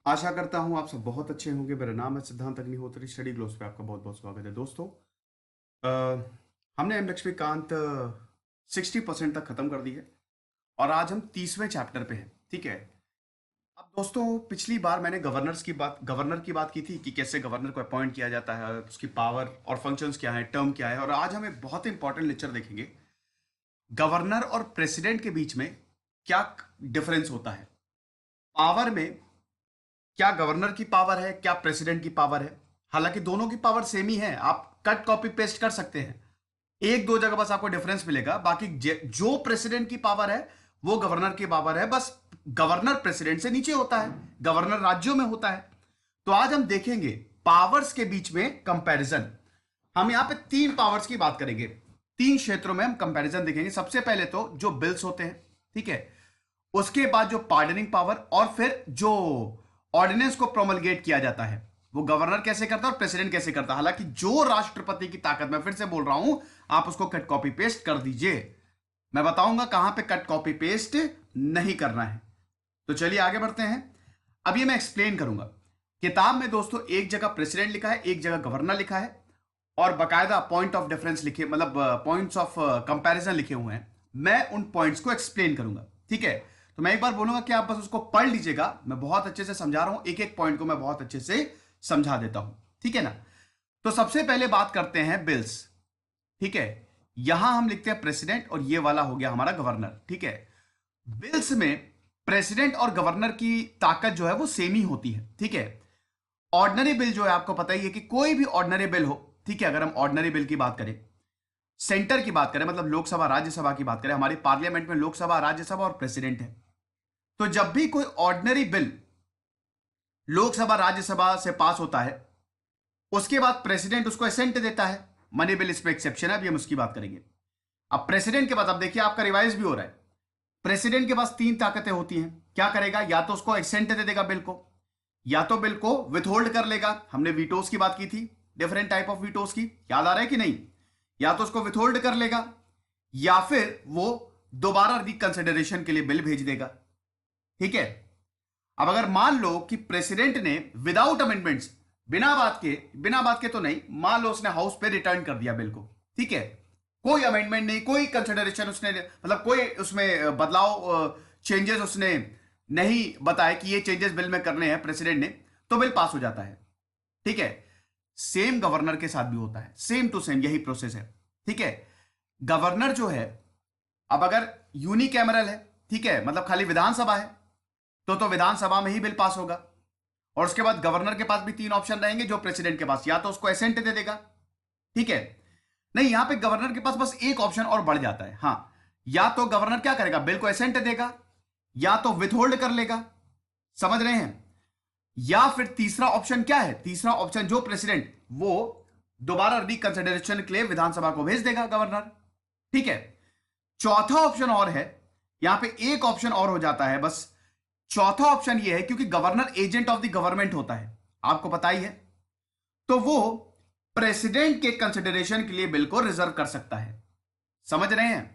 आशा करता हूँ आप सब बहुत अच्छे होंगे। मेरा नाम है सिद्धांत अग्निहोत्री। स्टडी ग्लोस पे आपका बहुत बहुत स्वागत है दोस्तों। अ, हमने एम लक्ष्मीकांत 60% तक खत्म कर दी है और आज हम 30वें चैप्टर पे हैं। ठीक है। अब दोस्तों, पिछली बार मैंने गवर्नर की बात की थी कि कैसे गवर्नर को अपॉइंट किया जाता है, उसकी पावर और फंक्शंस क्या है, टर्म क्या है। और आज हम एक बहुत इंपॉर्टेंट लेक्चर देखेंगे, गवर्नर और प्रेसिडेंट के बीच में क्या डिफरेंस होता है पावर में। क्या गवर्नर की पावर है, क्या प्रेसिडेंट की पावर है। हालांकि दोनों की पावर सेम ही है, आप कट कॉपी पेस्ट कर सकते हैं। एक दो जगह बस आपको डिफरेंस मिलेगा, बाकी जो प्रेसिडेंट की पावर है वो गवर्नर की पावर है। बस गवर्नर प्रेसिडेंट से नीचे होता है, गवर्नर राज्यों में होता है। तो आज हम देखेंगे पावर्स के बीच में कंपैरिजन। हम यहां पे तीन पावर्स की बात करेंगे, तीन क्षेत्रों में हम कंपैरिजन देखेंगे। सबसे पहले तो जो बिल्स होते हैं, ठीक है, उसके बाद जो पार्डनिंग पावर, और फिर जो ऑर्डिनेंस को प्रोमलगेट किया जाता है वो गवर्नर कैसे करता है और प्रेसिडेंट कैसे करता है। हालांकि जो राष्ट्रपति की ताकत, मैं फिर से बोल रहा हूं, आप उसको कट कॉपी पेस्ट कर दीजिए। मैं बताऊंगा कहां पे कट कॉपी पेस्ट नहीं करना है। तो चलिए आगे बढ़ते हैं। अब ये मैं एक्सप्लेन करूंगा। किताब में दोस्तों एक जगह प्रेसिडेंट लिखा है, एक जगह गवर्नर लिखा है, और बकायदा पॉइंट ऑफ डिफरेंस लिखे, मतलब पॉइंट्स ऑफ कंपैरिजन लिखे हुए हैं। मैं उन पॉइंट्स को एक्सप्लेन करूंगा। ठीक है। तो मैं एक बार बोलूंगा कि आप बस उसको पढ़ लीजिएगा। मैं बहुत अच्छे से समझा रहा हूं, एक एक पॉइंट को मैं बहुत अच्छे से समझा देता हूं। ठीक है ना। तो सबसे पहले बात करते हैं बिल्स। ठीक है। यहां हम लिखते हैं प्रेसिडेंट और ये वाला हो गया हमारा गवर्नर। ठीक है। बिल्स में प्रेसिडेंट और गवर्नर की ताकत जो है वो सेम ही होती है। ठीक है। ऑर्डिनरी बिल जो है, आपको पता ही है कि कोई भी ऑर्डिनरी बिल हो, ठीक है, अगर हम ऑर्डिनरी बिल की बात करें, सेंटर की बात करें, मतलब लोकसभा राज्यसभा की बात करें, हमारी पार्लियामेंट में लोकसभा राज्यसभा और प्रेसिडेंट है। तो जब भी कोई ऑर्डिनरी बिल लोकसभा राज्यसभा से पास होता है, उसके बाद प्रेसिडेंट उसको असेंट देता है। मनी बिल इसमें एक्सेप्शन है, अभी हम उसकी बात करेंगे। अब प्रेसिडेंट के बाद, अब देखिए आपका रिवाइज भी हो रहा है। प्रेसिडेंट के पास तीन ताकतें होती हैं। क्या करेगा? या तो उसको एक्सेंट दे देगा बिल को, या तो बिल को विथहोल्ड कर लेगा। हमने वीटोस की बात की थी, डिफरेंट टाइप ऑफ वीटोस की, याद आ रहा है कि नहीं? या तो उसको विथहोल्ड कर लेगा, या फिर वो दोबारा रिकंसिडरेशन के लिए बिल भेज देगा। ठीक है। अब अगर मान लो कि प्रेसिडेंट ने विदाउट अमेंडमेंट्स, बिना बात के तो नहीं, मान लो उसने हाउस पे रिटर्न कर दिया बिल को। ठीक है। कोई अमेंडमेंट नहीं, कोई कंसिडरेशन उसने, मतलब कोई उसमें बदलाव, चेंजेस उसने नहीं बताया कि ये चेंजेस बिल में करने हैं प्रेसिडेंट ने, तो बिल पास हो जाता है। ठीक है। सेम गवर्नर के साथ भी होता है, सेम टू सेम यही प्रोसेस है। ठीक है। गवर्नर जो है, अब अगर यूनिकैमरल है, ठीक है, मतलब खाली विधानसभा है, तो विधानसभा में ही बिल पास होगा। और उसके बाद गवर्नर के पास भी तीन ऑप्शन रहेंगे जो प्रेसिडेंट के पास, या तो उसको एसेंट दे देगा, ठीक है, नहीं, यहां पे गवर्नर के पास बस एक ऑप्शन और बढ़ जाता है। हां, या तो गवर्नर क्या करेगा, बिल को एसेंट देगा, या तो विथहोल्ड कर लेगा। समझ रहे हैं? या फिर तीसरा ऑप्शन क्या है? तीसरा ऑप्शन जो प्रेसिडेंट, वो दोबारा रिकंसिडरेशन के लिए विधानसभा को भेज देगा गवर्नर। ठीक है। चौथा ऑप्शन और है, यहां पे एक ऑप्शन और हो जाता है बस। चौथा ऑप्शन ये है, क्योंकि governor agent of the government होता है, आपको पता ही है, तो वो प्रेसिडेंट के कंसिडरेशन के लिए बिल को रिजर्व कर सकता है। समझ रहे हैं?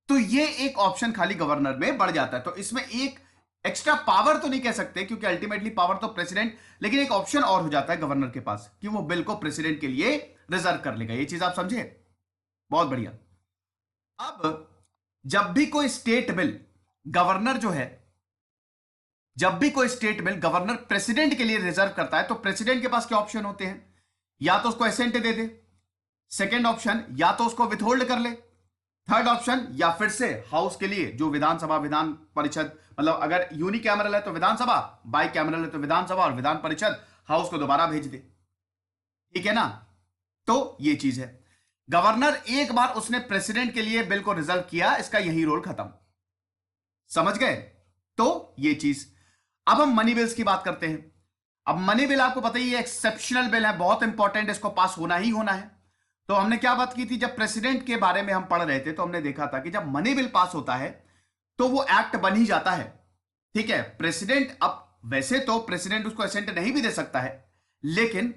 तो ये एक ऑप्शन खाली गवर्नर में बढ़ जाता है। तो इसमें एक एक्स्ट्रा पावर तो नहीं कह सकते, क्योंकि अल्टीमेटली पावर तो प्रेसिडेंट, लेकिन एक ऑप्शन और हो जाता है गवर्नर के पास कि वो बिल को प्रेसिडेंट के लिए रिजर्व कर लेगा। ये चीज आप समझे? बहुत बढ़िया। अब जब भी कोई स्टेट बिल गवर्नर जो है, जब भी कोई स्टेट बिल गवर्नर प्रेसिडेंट के लिए रिजर्व करता है, तो प्रेसिडेंट के पास क्या ऑप्शन होते हैं? या तो उसको एसेंट दे दे, सेकेंड ऑप्शन या तो उसको विथहोल्ड कर ले, थर्ड ऑप्शन या फिर से हाउस के लिए जो विधानसभा, विधान परिषद, मतलब अगर यूनिकैमरल है तो विधानसभा, बाई कैमरल है तो विधानसभा और विधान परिषद हाउस को दोबारा भेज दे। ठीक है ना। तो ये चीज है, गवर्नर एक बार उसने प्रेसिडेंट के लिए बिल को रिजर्व किया, इसका यही रोल खत्म। समझ गए? तो ये चीज। अब हम मनी बिल्स की बात करते हैं। अब मनी बिल आपको पता ही है, एक्सेप्शनल बिल है, बहुत इंपॉर्टेंट, इसको पास होना ही होना है। तो हमने क्या बात की थी, जब प्रेसिडेंट के बारे में हम पढ़ रहे थे तो हमने देखा था कि जब मनी बिल पास होता है तो वो एक्ट बन ही जाता है। ठीक है। प्रेसिडेंट, अब वैसे तो प्रेसिडेंट उसको असेंट नहीं भी दे सकता है, लेकिन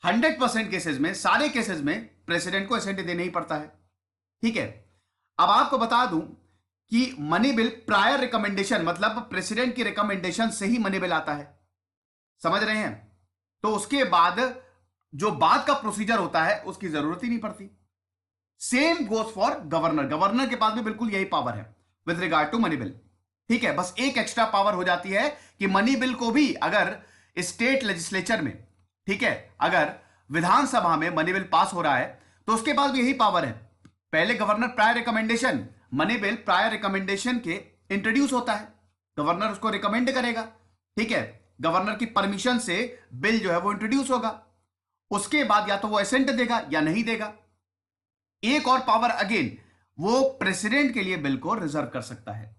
100% केसेस में, सारे केसेस में प्रेसिडेंट को असेंट देना ही पड़ता है। ठीक है। अब आपको बता दूं कि मनी बिल प्रायर रिकमेंडेशन, मतलब प्रेसिडेंट की रिकमेंडेशन से ही मनी बिल आता है। समझ रहे हैं? तो उसके बाद जो बाद का प्रोसीजर होता है उसकी जरूरत ही नहीं पड़ती। Same goes for governor, governor के पास भी बिल्कुल यही पावर है with regard to money bill. ठीक है, बस एक एक्स्ट्रा पावर हो जाती है कि मनी बिल को भी अगर स्टेट लेजिस्लेचर में, ठीक है, अगर विधानसभा में मनी बिल पास हो रहा है तो उसके पास भी यही पावर है। पहले governor prior recommendation, money bill prior recommendation के इंट्रोड्यूस होता है, गवर्नर उसको रिकमेंड करेगा, ठीक है, गवर्नर की परमिशन से बिल जो है वो इंट्रोड्यूस होगा। उसके बाद या तो वो एसेंट देगा या नहीं देगा। एक और पावर अगेन, वो प्रेसिडेंट के लिए बिल को रिजर्व कर सकता है।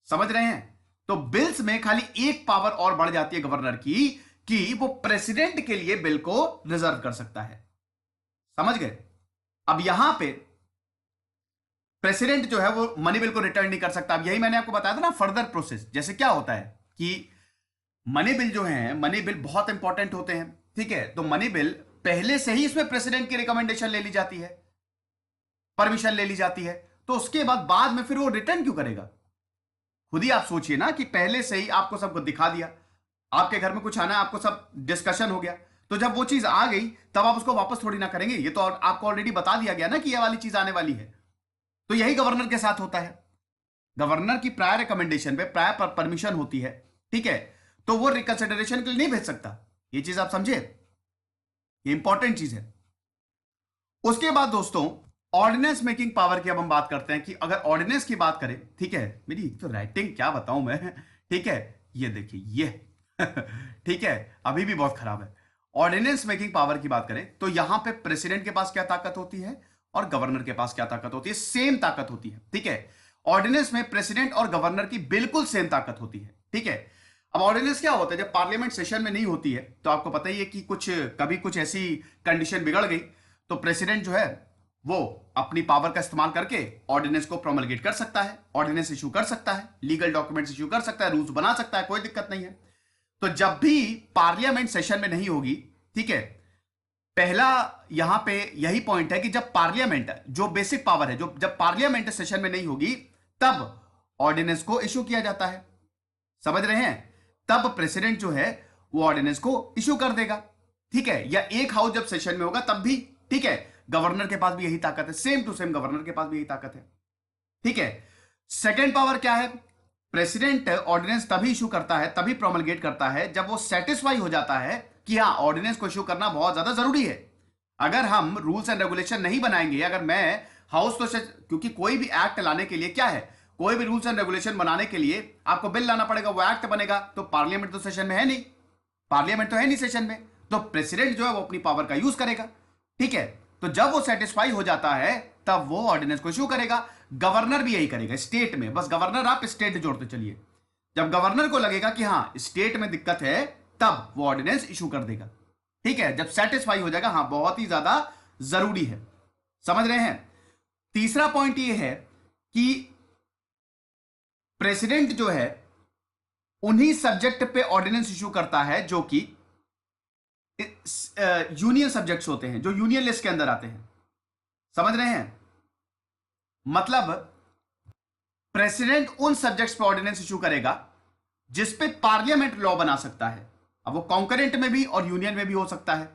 समझ रहे हैं? तो बिल्स में खाली एक पावर और बढ़ जाती है गवर्नर की, कि वो प्रेसिडेंट के लिए बिल को रिजर्व कर सकता है। समझ गए? अब यहां पे प्रेसिडेंट जो है वो मनी बिल को रिटर्न नहीं कर सकता। अब यही मैंने आपको बताया था ना फर्दर प्रोसेस। जैसे क्या होता है कि मनी बिल जो है, मनी बिल बहुत इंपॉर्टेंट होते हैं, ठीक है, तो मनी बिल पहले से ही इसमें प्रेसिडेंट की रिकमेंडेशन ले ली जाती है, परमिशन ले ली जाती है, तो उसके बाद में फिर वो रिटर्न क्यों करेगा? खुद ही आप सोचिए ना कि पहले से ही आपको सबको दिखा दिया, आपके घर में कुछ आना है, आपको सब डिस्कशन हो गया, तो जब वो चीज आ गई तब आप उसको वापस थोड़ी ना करेंगे। ये तो आपको ऑलरेडी बता दिया गया ना कि ये वाली चीज आने वाली है। तो यही गवर्नर के साथ होता है। गवर्नर की प्रायर रिकमेंडेशन पे प्रायर परमिशन होती है, ठीक है, तो वो रिकंसिडरेशन के लिए नहीं भेज सकता। ये चीज आप समझे, ये इंपॉर्टेंट चीज है। उसके बाद दोस्तों ऑर्डिनेंस मेकिंग पावर की अब हम बात करते हैं कि अगर ऑर्डिनेंस की बात करें, ठीक है, मेरी तो राइटिंग क्या बताऊं मैं, ठीक है, ये देखिए ये ठीक है, अभी भी बहुत खराब है। ऑर्डिनेंस मेकिंग पावर की बात करें तो यहां पे प्रेसिडेंट के पास क्या ताकत होती है और गवर्नर के पास क्या ताकत होती है? सेम ताकत होती है, ठीक है। ऑर्डिनेंस में प्रेसिडेंट और गवर्नर की बिल्कुल सेम ताकत होती है, ठीक है। अब ऑर्डिनेंस क्या होता है? जब पार्लियामेंट सेशन में नहीं होती है तो आपको पता ही है कि कभी कुछ ऐसी कंडीशन बिगड़ गई तो प्रेसिडेंट जो है वो अपनी पावर का इस्तेमाल करके ऑर्डिनेंस को प्रोमलगेट कर सकता है, ऑर्डिनेंस इशू कर सकता है, लीगल डॉक्यूमेंट्स इशू कर सकता है, रूल्स बना सकता है, कोई दिक्कत नहीं है। तो जब भी पार्लियामेंट सेशन में नहीं होगी, ठीक है, पहला यहां पे यही पॉइंट है कि जब पार्लियामेंट जो बेसिक पावर है, जो जब पार्लियामेंट सेशन में नहीं होगी तब ऑर्डिनेंस को इशू किया जाता है। समझ रहे हैं? तब प्रेसिडेंट जो है वो ऑर्डिनेंस को इशू कर देगा, ठीक है, या एक हाउस जब सेशन में होगा तब भी, ठीक है। गवर्नर के पास भी यही ताकत है, सेम टू सेम गवर्नर के पास भी यही ताकत है, ठीक है। सेकेंड पावर क्या है? प्रेसिडेंट ऑर्डिनेंस तभी इशू करता है, तभी प्रोमलगेट करता है जब वो सेटिस्फाई हो जाता है कि हाँ ऑर्डिनेंस को इशू करना बहुत ज्यादा जरूरी है। अगर हम रूल्स एंड रेगुलेशन नहीं बनाएंगे, अगर मैं हाउस तो क्योंकि कोई भी एक्ट लाने के लिए क्या है, कोई भी रूल्स एंड रेगुलेशन बनाने के लिए आपको बिल लाना पड़ेगा, वो एक्ट बनेगा, तो पार्लियामेंट तो सेशन में है नहीं, पार्लियामेंट तो है नहीं सेशन में, तो प्रेसिडेंट जो है वो अपनी पावर का यूज करेगा, ठीक है। तो जब वो सेटिस्फाई हो जाता है तब वो ऑर्डिनेंस को इशू करेगा। गवर्नर भी यही करेगा स्टेट में, बस गवर्नर आप स्टेट जोड़ते चलिए। जब गवर्नर को लगेगा कि हाँ स्टेट में दिक्कत है तब वो ऑर्डिनेंस इशू कर देगा, ठीक है, जब सेटिस्फाई हो जाएगा हाँ बहुत ही ज्यादा जरूरी है। समझ रहे हैं? तीसरा पॉइंट ये है कि प्रेसिडेंट जो है उन्हीं सब्जेक्ट पे ऑर्डिनेंस इशू करता है जो कि यूनियन सब्जेक्ट्स होते हैं, जो यूनियन लिस्ट के अंदर आते हैं। समझ रहे हैं? मतलब प्रेसिडेंट उन सब्जेक्ट्स पे ऑर्डिनेंस इशू करेगा जिस पे पार्लियामेंट लॉ बना सकता है। अब वो कॉन्करेंट में भी और यूनियन में भी हो सकता है।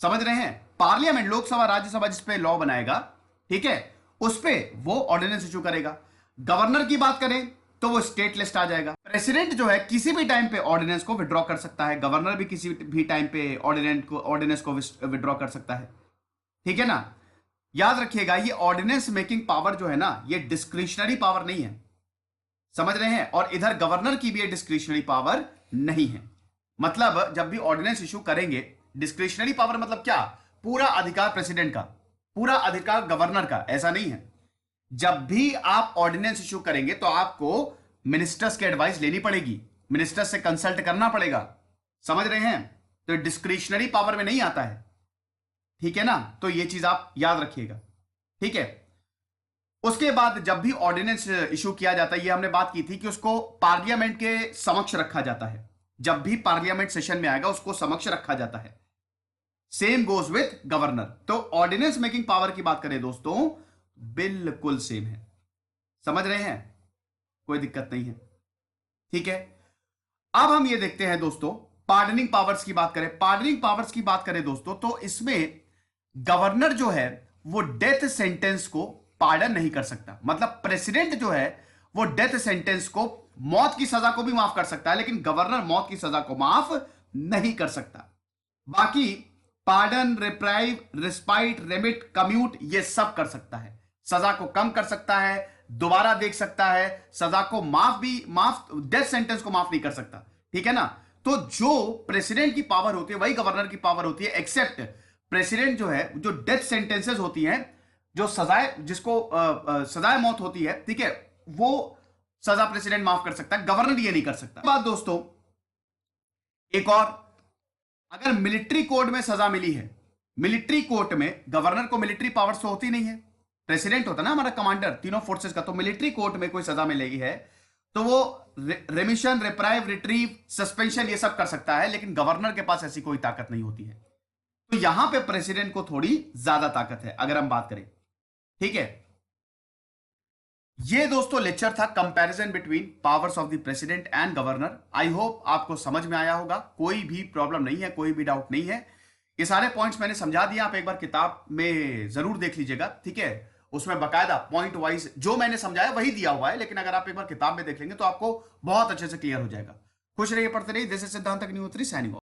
समझ रहे हैं? पार्लियामेंट, लोकसभा राज्यसभा जिस पे लॉ बनाएगा, ठीक है, उस पे वो ऑर्डिनेंस इशू करेगा। गवर्नर की बात करें तो वो स्टेट लिस्ट आ जाएगा। प्रेसिडेंट जो है किसी भी टाइम पे ऑर्डिनेंस को विड्रॉ कर सकता है, गवर्नर भी किसी भी टाइम पे ऑर्डिनेंस को विड्रॉ कर सकता है, ठीक है ना। याद रखिएगा ये ऑर्डिनेंस मेकिंग पावर जो है ना ये डिस्क्रिशनरी पावर नहीं है। समझ रहे हैं? और इधर गवर्नर की भी ये डिस्क्रिशनरी पावर नहीं है। मतलब जब भी ऑर्डिनेंस इशू करेंगे, डिस्क्रिशनरी पावर मतलब क्या? पूरा अधिकार प्रेसिडेंट का, पूरा अधिकार गवर्नर का, ऐसा नहीं है। जब भी आप ऑर्डिनेंस इशू करेंगे तो आपको मिनिस्टर्स की एडवाइस लेनी पड़ेगी, मिनिस्टर्स से कंसल्ट करना पड़ेगा। समझ रहे हैं? तो डिस्क्रिशनरी पावर में नहीं आता है, ठीक है ना। तो ये चीज आप याद रखिएगा, ठीक है। उसके बाद जब भी ऑर्डिनेंस इशू किया जाता है, ये हमने बात की थी कि उसको पार्लियामेंट के समक्ष रखा जाता है। जब भी पार्लियामेंट सेशन में आएगा उसको समक्ष रखा जाता है। Same goes with governor. तो ऑर्डिनेंस मेकिंग पावर की बात करें दोस्तों, बिल्कुल सेम है। समझ रहे हैं? कोई दिक्कत नहीं है, ठीक है। अब हम ये देखते हैं दोस्तों पार्डनिंग पावर्स की बात करें, पार्डनिंग पावर्स की बात करें दोस्तों, तो इसमें गवर्नर जो है वो डेथ सेंटेंस को पार्डन नहीं कर सकता। मतलब प्रेसिडेंट जो है वो डेथ सेंटेंस को, मौत की सजा को भी माफ कर सकता है, लेकिन गवर्नर मौत की सजा को माफ नहीं कर सकता। बाकी pardon, reprieve, respite, remit, commute, ये सब कर सकता है। सजा को कम कर सकता है, दोबारा देख सकता है, सजा को माफ डेथ सेंटेंस को माफ नहीं कर सकता। ठीक है ना। तो जो प्रेसिडेंट की पावर होती है वही गवर्नर की पावर होती है, एक्सेप्ट प्रेसिडेंट जो है, जो डेथ सेंटेंसेस होती हैं, जो सजाएं, जिसको सजाए मौत होती है, ठीक है, वो सजा प्रेसिडेंट माफ कर सकता है, गवर्नर ये नहीं कर सकता। बात दोस्तों एक और, अगर मिलिट्री कोड में सजा मिली है, मिलिट्री कोर्ट में गवर्नर को मिलिट्री पावर्स तो होती नहीं है, प्रेसिडेंट होता ना हमारा कमांडर तीनों फोर्सेस का, तो मिलिट्री कोर्ट में कोई सजा मिलेगी है तो वो रेमिशन, रिप्राइव, रिट्रीव, सस्पेंशन ये सब कर सकता है, लेकिन गवर्नर के पास ऐसी कोई ताकत नहीं होती है। तो यहां पे प्रेसिडेंट को थोड़ी ज्यादा ताकत है अगर हम बात करें। ठीक है, ये दोस्तों लेक्चर था comparison between powers of the president and governor. I hope आपको समझ में आया होगा, कोई भी प्रॉब्लम नहीं है, कोई भी डाउट नहीं है। ये सारे पॉइंट्स मैंने समझा दिया, आप एक बार किताब में जरूर देख लीजिएगा। ठीक है, उसमें बकायदा पॉइंट वाइज जो मैंने समझाया वही दिया हुआ है, लेकिन अगर आप एक बार किताब में देख लेंगे तो आपको बहुत अच्छे से क्लियर हो जाएगा। खुश रहिए, पढ़ते रहिए। दिस इज सिद्धांत अग्निहोत्री साइनिंग ऑफ।